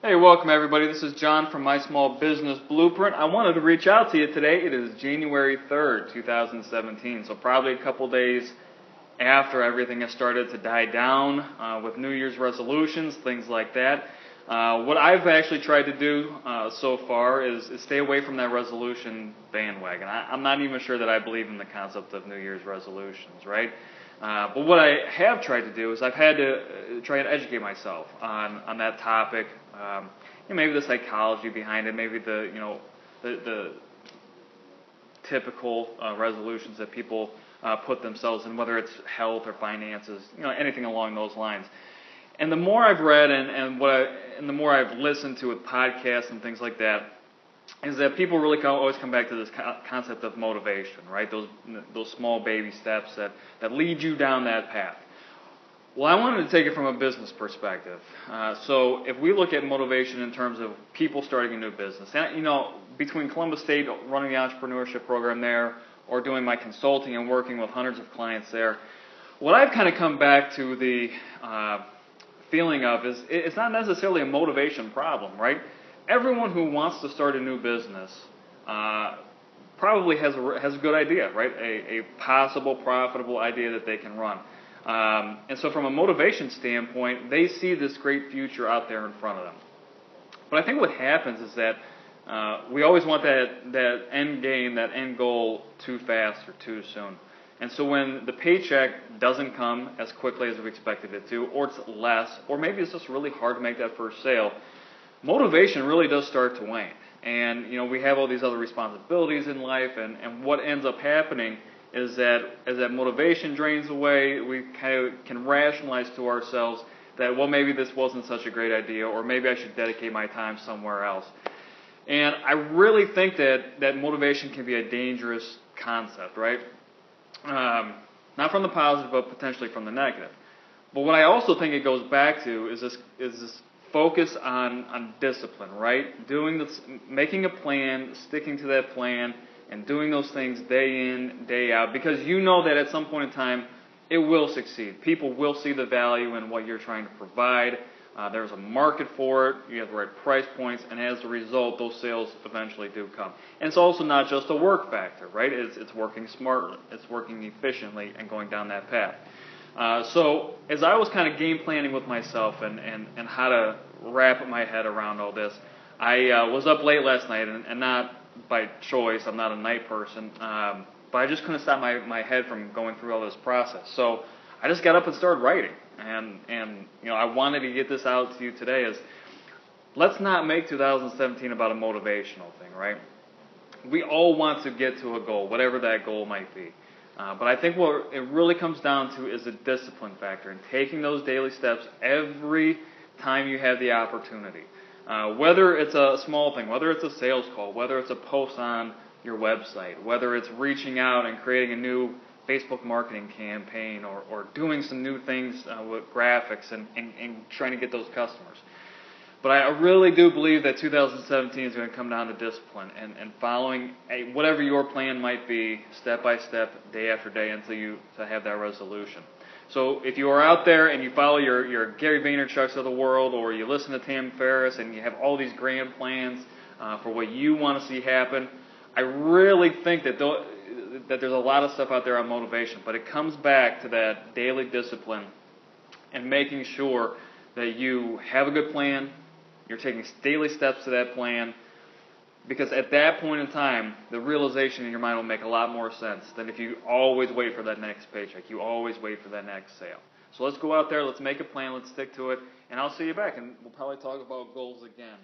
Hey, welcome everybody. This is John from My Small Business Blueprint. I wanted to reach out to you today. It is January 3rd, 2017, so probably a couple days after everything has started to die down with New Year's resolutions, things like that. What I've actually tried to do so far is stay away from that resolution bandwagon. I'm not even sure that I believe in the concept of New Year's resolutions, right? But what I have tried to do is I've had to try and educate myself on that topic. Maybe the psychology behind it, maybe the typical resolutions that people put themselves in, whether it's health or finances, anything along those lines. And the more I've read and the more I've listened to with podcasts and things like that, is that people really always come back to this concept of motivation, right? Those small baby steps that lead you down that path. Well, I wanted to take it from a business perspective. So if we look at motivation in terms of people starting a new business, and, between Columbus State running the entrepreneurship program there, or doing my consulting and working with hundreds of clients there, what I've kind of come back to the feeling of is it's not necessarily a motivation problem, right? Everyone who wants to start a new business probably has a good idea, right? A possible profitable idea that they can run. And so from a motivation standpoint, they see this great future out there in front of them. But I think what happens is that we always want that end game, that end goal too fast or too soon. And so when the paycheck doesn't come as quickly as we expected it to, or it's less, or maybe it's just really hard to make that first sale, motivation really does start to wane. And, we have all these other responsibilities in life, and what ends up happening is that as that motivation drains away, we kind of can rationalize to ourselves that, well, maybe this wasn't such a great idea, or maybe I should dedicate my time somewhere else. And I really think that motivation can be a dangerous concept, right? Not from the positive, but potentially from the negative. But what I also think it goes back to is this focus on discipline, right? Making a plan, sticking to that plan, and doing those things day in, day out, because you know that at some point in time, it will succeed. People will see the value in what you're trying to provide. There's a market for it. You have the right price points, and as a result, those sales eventually do come. And it's also not just a work factor, right? It's working smartly, it's working efficiently, and going down that path. So as I was kind of game planning with myself and how to wrap my head around all this, I was up late last night, and not by choice. I'm not a night person, but I just couldn't stop my head from going through all this process. So I just got up and started writing, and I wanted to get this out to you today. Is let's not make 2017 about a motivational thing, right? We all want to get to a goal, whatever that goal might be. But I think what it really comes down to is a discipline factor and taking those daily steps every time you have the opportunity. Whether it's a small thing, whether it's a sales call, whether it's a post on your website, whether it's reaching out and creating a new Facebook marketing campaign or doing some new things with graphics and trying to get those customers. But I really do believe that 2017 is going to come down to discipline and following whatever your plan might be, step by step, day after day, until you have that resolution. So if you are out there and you follow your Gary Vaynerchuk's of the world, or you listen to Tim Ferriss and you have all these grand plans for what you want to see happen, I really think that there's a lot of stuff out there on motivation, but it comes back to that daily discipline and making sure that you have a good plan, you're taking daily steps to that plan, because at that point in time, the realization in your mind will make a lot more sense than if you always wait for that next paycheck. You always wait for that next sale. So let's go out there, let's make a plan, let's stick to it, and I'll see you back, and we'll probably talk about goals again.